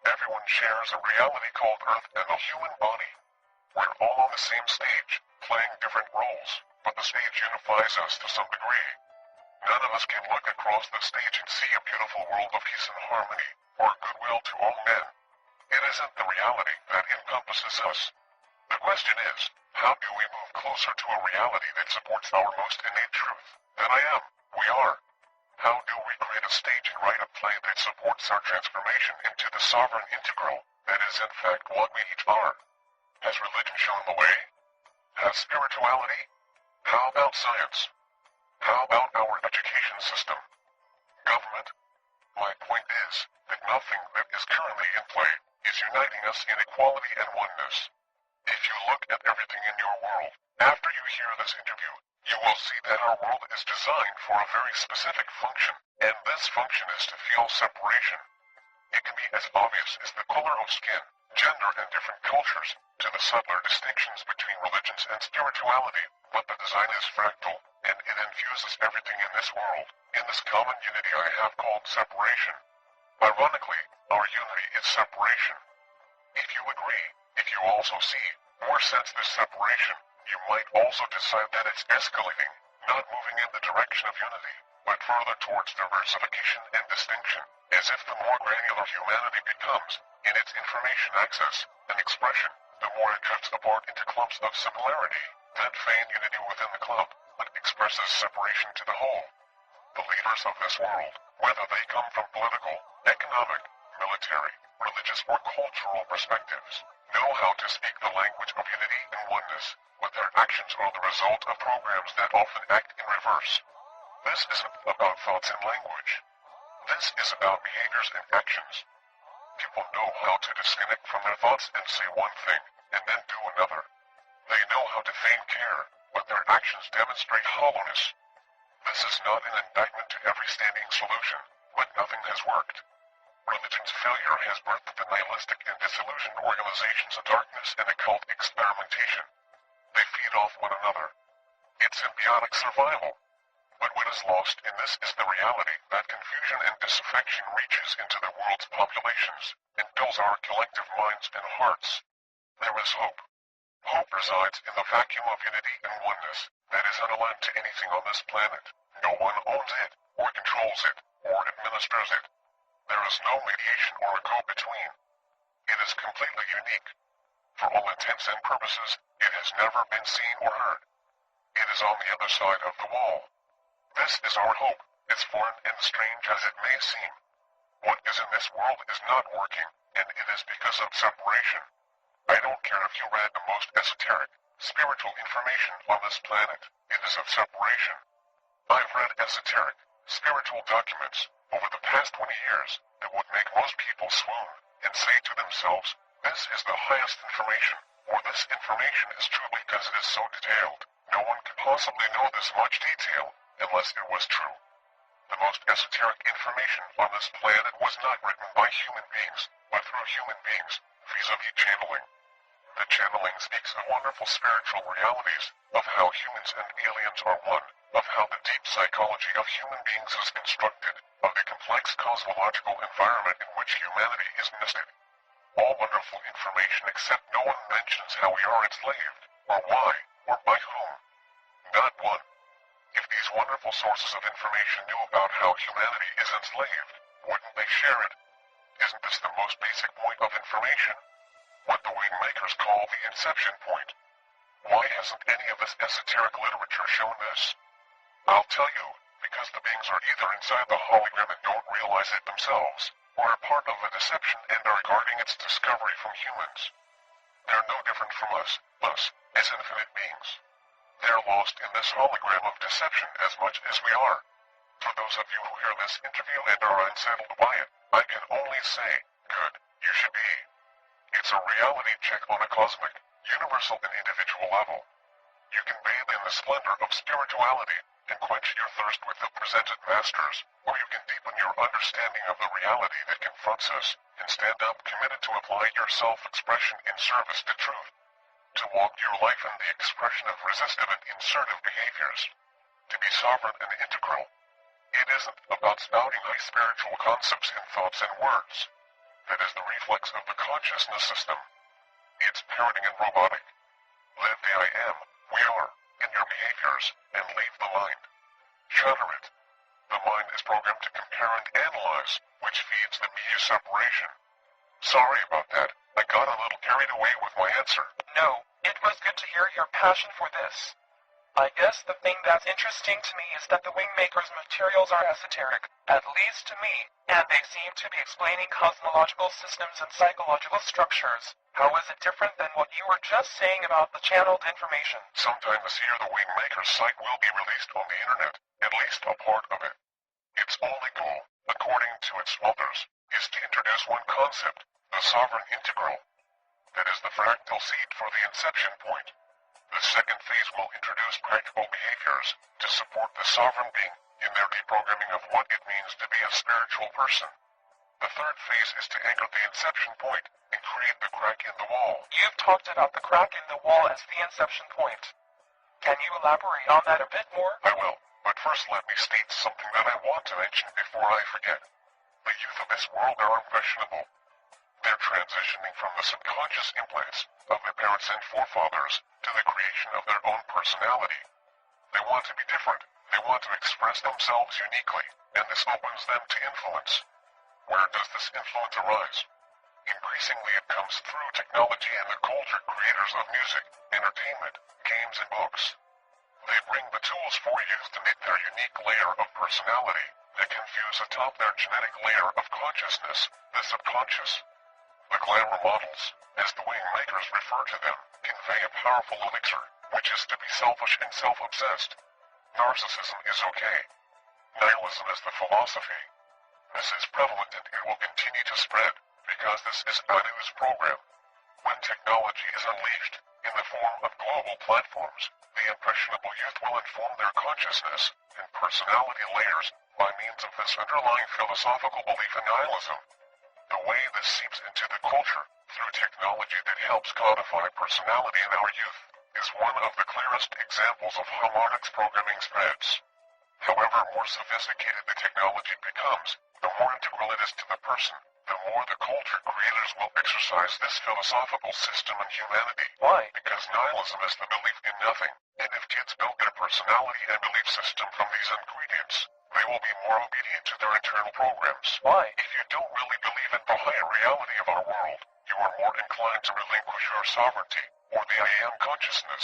Everyone shares a reality called Earth and a human body. We're all on the same stage, playing different roles, but the stage unifies us to some degree. None of us can look across the stage and see a beautiful world of peace and harmony, or goodwill to all men. It isn't the reality that encompasses us. The question is, how do we move closer to a reality that supports our most innate truth, that I am, we are? How do we create a stage and write a play that supports our transformation into the sovereign integral that is in fact what we each are? Has religion shown the way? Has spirituality? How about science? How about our education system? Government? My point is that nothing that is currently in play is uniting us in equality and oneness. If you look at everything in your world, after you hear this interview, you will see that our world is designed for a very specific function, and this function is to feel separation. It can be as obvious as the color of skin, gender and different cultures, to the subtler distinctions between religions and spirituality, but the design is fractal, and it infuses everything in this world, in this common unity I have called separation. Ironically, our unity is separation. If you agree, if you also see, or sense this separation, you might also decide that it's escalating, not moving in the direction of unity, but further towards diversification and distinction, as if the more granular humanity becomes, in its information access and expression, the more it drifts apart into clumps of similarity, that feign unity within the clump, but expresses separation to the whole. The leaders of this world, whether they come from political, economic, military, religious or cultural perspectives, know how to speak the language of unity and oneness, but their actions are the result of programs that often act in reverse. This isn't about thoughts and language. This is about behaviors and actions. People know how to disconnect from their thoughts and say one thing, and then do another. They know how to feign care, but their actions demonstrate hollowness. This is not an indictment to every standing solution, but nothing has worked. Religion's failure has birthed the nihilistic and disillusioned organizations of darkness and occult experimentation. They feed off one another. It's symbiotic survival. But what is lost in this is the reality that confusion and disaffection reaches into the world's populations and fills our collective minds and hearts. There is hope. Hope resides in the vacuum of unity and oneness that is unaligned to anything on this planet. No one owns it, or controls it, or administers it. There is no mediation or a go-between. It is completely unique. For all intents and purposes, it has never been seen or heard. It is on the other side of the wall. This is our hope, as foreign and strange as it may seem. What is in this world is not working, and it is because of separation. I don't care if you read the most esoteric, spiritual information on this planet, it is of separation. I've read esoteric, spiritual documents, over the past 20 years, that would make most people swoon, and say to themselves, this is the highest information, or this information is true because it is so detailed. No one could possibly know this much detail, unless it was true. The most esoteric information on this planet was not written by human beings, but through human beings, vis-a-vis channeling. The channeling speaks of wonderful spiritual realities, of how humans and aliens are one, of how the deep psychology of human beings is constructed, of the complex cosmological environment in which humanity is nested. All wonderful information except no one mentions how we are enslaved, or why, or by whom. Not one. If these wonderful sources of information knew about how humanity is enslaved, wouldn't they share it? Isn't this the most basic point of information? What the wing makers call the inception point. Why hasn't any of this esoteric literature shown this? I'll tell you, because the beings are either inside the hologram and don't realize it themselves, or are part of a deception and are guarding its discovery from humans. They're no different from us as infinite beings. They're lost in this hologram of deception as much as we are. For those of you who hear this interview and are unsettled by it, I can only say, good, you should be. It's a reality check on a cosmic, universal and individual level. You can bathe in the splendor of spirituality and quench your thirst with the presented masters, or you can deepen your understanding of the reality that confronts us and stand up committed to apply your self-expression in service to truth. To walk your life in the expression of resistive and insertive behaviors. To be sovereign and integral. It isn't about spouting high spiritual concepts in thoughts and words. That is the reflex of the consciousness system. It's parroting and robotic. Live the I am, we are, in your behaviors, and leave the mind. Shatter it. The mind is programmed to compare and analyze, which feeds the me separation. Sorry about that. I got a little carried away with my answer. No, it was good to hear your passion for this. I guess the thing that's interesting to me is that the Wingmaker's materials are esoteric, at least to me, and they seem to be explaining cosmological systems and psychological structures. How is it different than what you were just saying about the channeled information? Sometime this year the Wingmaker's site will be released on the internet, at least a part of it. Its only goal, according to its authors, is to introduce one concept, the sovereign integral. That is the fractal seed for the inception point. The second phase will introduce practical behaviors to support the sovereign being in their deprogramming of what it means to be a spiritual person. The third phase is to anchor the inception point and create the crack in the wall. You've talked about the crack in the wall as the inception point. Can you elaborate on that a bit more? I will, but first let me state something that I want to mention before I forget. The youth of this world are impressionable. They're transitioning from the subconscious implants of their parents and forefathers to the creation of their own personality. They want to be different. They want to express themselves uniquely, and this opens them to influence. Where does this influence arise? Increasingly it comes through technology and the culture creators of music, entertainment, games and books. They bring the tools for youth to make their unique layer of personality that can fuse atop their genetic layer of consciousness, the subconscious. The glamour models, as the Wingmakers refer to them, convey a powerful elixir, which is to be selfish and self-obsessed. Narcissism is okay. Nihilism is the philosophy. This is prevalent and it will continue to spread, because this is Anu's program. When technology is unleashed, in the form of global platforms, the impressionable youth will inform their consciousness and personality layers by means of this underlying philosophical belief in nihilism. The way this seeps into the culture, through technology that helps codify personality in our youth, is one of the clearest examples of how Marnix programming spreads. However more sophisticated the technology becomes, the more integral it is to the person, the more the culture creators will exercise this philosophical system in humanity. Why? Because nihilism is the belief in nothing, and if kids build their personality and belief system from these ingredients, they will be more obedient to their internal programs. Why? If you don't really believe in the higher reality of our world, you are more inclined to relinquish your sovereignty, or the I am consciousness.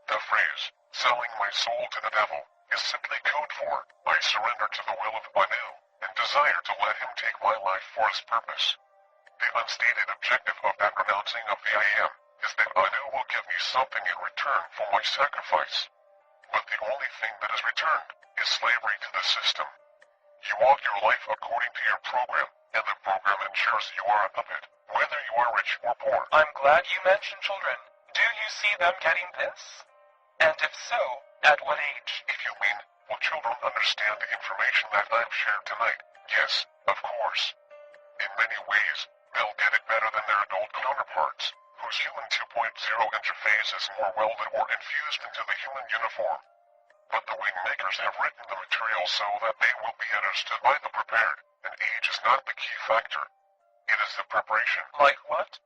The phrase, selling my soul to the devil, is simply code for, I surrender to the will of Anu, and desire to let him take my life for his purpose. The unstated objective of that renouncing of the I am, is that Anu will give me something in return for my sacrifice. But the only thing that is returned, is slavery to the system. You walk your life according to your program, and the program ensures you are a puppet, whether you are rich or poor. I'm glad you mentioned children. Do you see them getting this? And if so, at what age? If you mean, will children understand the information that I've shared tonight? Yes, of course. In many ways, they'll get it better than their adult counterparts, whose human 2.0 interface is more welded or infused into the human uniform. But the Wingmakers have written the material so that they will be understood by the prepared, and age is not the key factor. It is the preparation. Like what?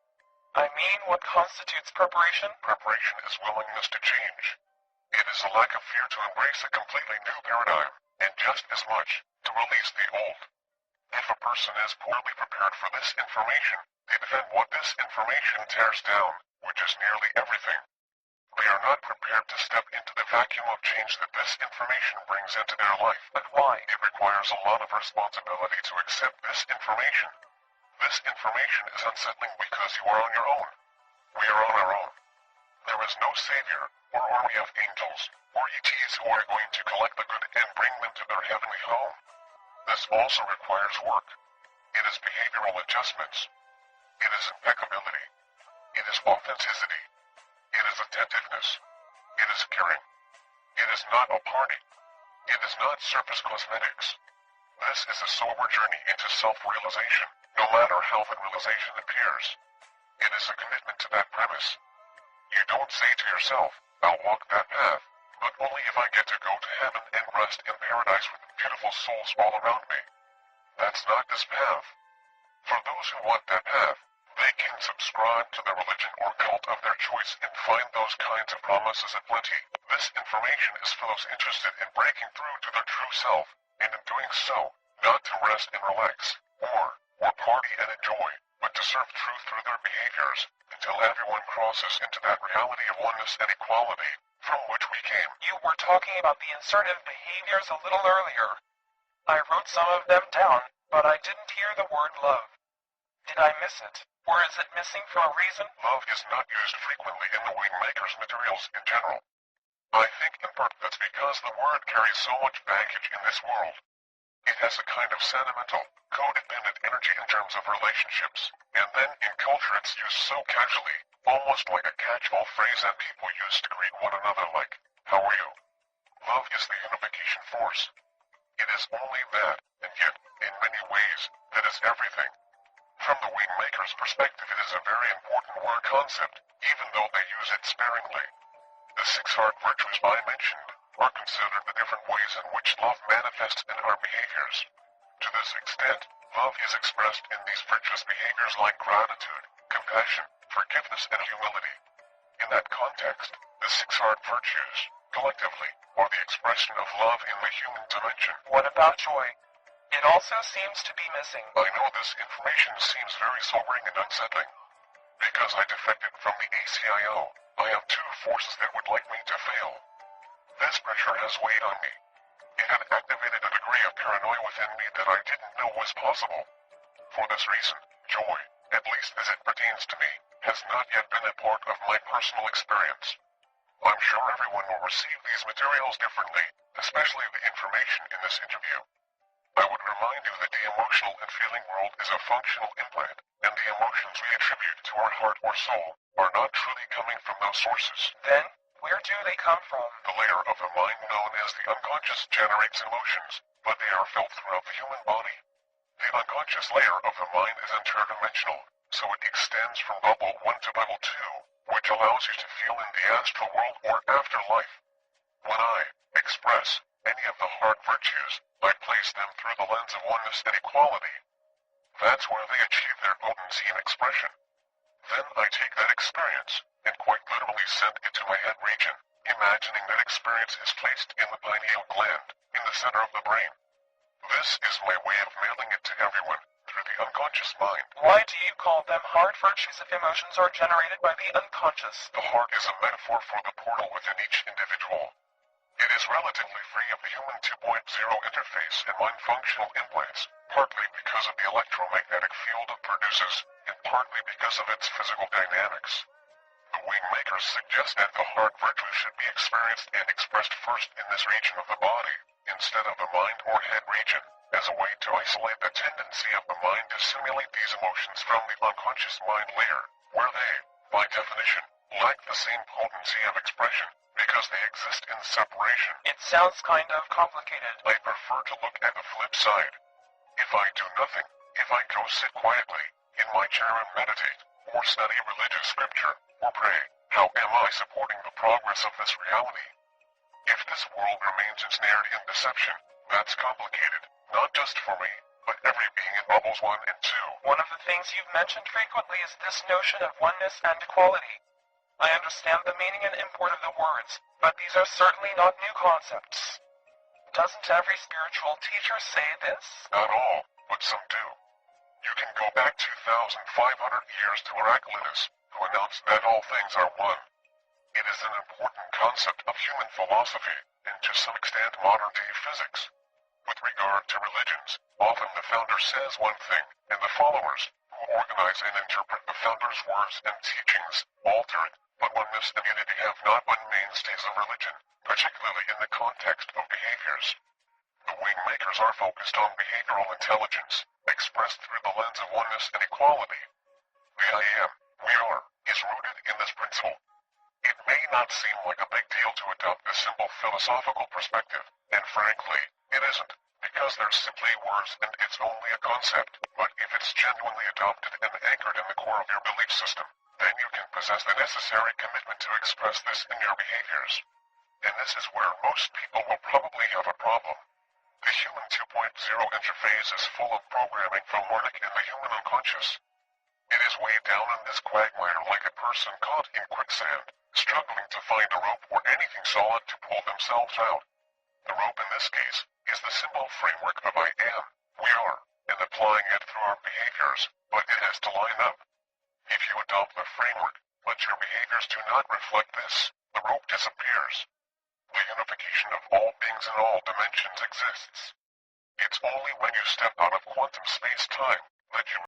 I mean, what constitutes preparation? Preparation is willingness to change. It is a lack of fear to embrace a completely new paradigm, and just as much, to release the old. If a person is poorly prepared for this information, they defend what this information tears down, which is nearly everything. They are not prepared to step into the vacuum of change that this information brings into their life. But why? It requires a lot of responsibility to accept this information. This information is unsettling because you are on your own. We are on our own. There is no savior, or army of angels, or ETs who are going to collect the good and bring them to their heavenly home. This also requires work. It is behavioral adjustments. It is impeccability. It is authenticity. It is attentiveness. It is caring. It is not a party. It is not surface cosmetics. This is a sober journey into self-realization, no matter how the realization appears. It is a commitment to that premise. You don't say to yourself, I'll walk that path, but only if I get to go to heaven and rest in paradise with beautiful souls all around me. That's not this path. For those who want that path, they can subscribe to the religion or cult of their choice and find those kinds of promises aplenty. This information is for those interested in breaking through to their true self, and in doing so, not to rest and relax, or party and enjoy, but to serve truth through their behaviors, until everyone crosses into that reality of oneness and equality, from which we came. You were talking about the insertive behaviors a little earlier. I wrote some of them down, but I didn't hear the word love. Did I miss it? Or is it missing for a reason? Love is not used frequently in the Wingmaker's materials in general. I think in part that's because the word carries so much baggage in this world. It has a kind of sentimental, codependent energy in terms of relationships, and then in culture it's used so casually, almost like a catch-all phrase that people use to greet one another like, "How are you?" Love is the unification force. It is only that, and yet, in many ways, that is everything. From the Wingmaker's perspective, it is a very important word concept, even though they use it sparingly. The 6 heart virtues I mentioned are considered the different ways in which love manifests in our behaviors. To this extent, love is expressed in these virtuous behaviors like gratitude, compassion, forgiveness, and humility. In that context, the 6 heart virtues, collectively, are the expression of love in the human dimension. What about joy? It also seems to be missing. I know this information seems very sobering and unsettling. Because I defected from the ACIO, I have 2 forces that would like me to fail. This pressure has weighed on me. It had activated a degree of paranoia within me that I didn't know was possible. For this reason, joy, at least as it pertains to me, has not yet been a part of my personal experience. I'm sure everyone will receive these materials differently, especially the information in this interview. I would remind you that the emotional and feeling world is a functional implant, and the emotions we attribute to our heart or soul are not truly coming from those sources. Then, where do they come from? The layer of the mind known as the unconscious generates emotions, but they are felt throughout the human body. The unconscious layer of the mind is interdimensional, so it extends from bubble 1 to bubble 2, which allows you to feel in the astral world or afterlife. When I express any of the heart virtues, I place them through the lens of oneness and equality. That's where they achieve their potency and expression. Then I take that experience, and quite literally send it to my head region, imagining that experience is placed in the pineal gland, in the center of the brain. This is my way of mailing it to everyone, through the unconscious mind. Why do you call them heart virtues if emotions are generated by the unconscious? The heart is a metaphor for the portal within each individual. It is relatively free of the human 2.0 interface and mind functional implants, partly because of the electromagnetic field it produces, and partly because of its physical dynamics. The Wingmakers suggest that the heart virtue should be experienced and expressed first in this region of the body, instead of the mind or head region, as a way to isolate the tendency of the mind to simulate these emotions from the unconscious mind layer, where they, by definition, lack the same potency of expression, because they exist in separation. It sounds kind of complicated. I prefer to look at the flip side. If I do nothing, if I go sit quietly, in my chair and meditate, or study religious scripture, or pray, how am I supporting the progress of this reality? If this world remains ensnared in deception, that's complicated, not just for me, but every being in bubbles 1 and 2. One of the things you've mentioned frequently is this notion of oneness and equality. I understand the meaning and import of the words, but these are certainly not new concepts. Doesn't every spiritual teacher say this? Not all, but some do. You can go back 2,500 years to Heraclitus, who announced that all things are one. It is an important concept of human philosophy, and to some extent modern-day physics. With regard to religions, often the founder says one thing, and the followers, who organize and interpret the founder's words and teachings, alter it. But oneness and unity have not been mainstays of religion, particularly in the context of behaviors. The Wingmakers are focused on behavioral intelligence, expressed through the lens of oneness and equality. The I am, we are, is rooted in this principle. It may not seem like a big deal to adopt this simple philosophical perspective, and frankly, it isn't, because they're simply words and it's only a concept, but if it's genuinely adopted and anchored in the core of your belief system, then you can possess the necessary commitment to express this in your behaviors. And this is where most people will probably have a problem. The Human 2.0 interface is full of programming from Warnick and the human unconscious. It is way down in this quagmire like a person caught in quicksand, struggling to find a rope or anything solid to pull themselves out. The rope in this case is the symbol framework of I am, we are, and applying it through our behaviors, but it has to line up. If you adopt the framework, but your behaviors do not reflect this, the rope disappears. The unification of all beings in all dimensions exists. It's only when you step out of quantum space-time that you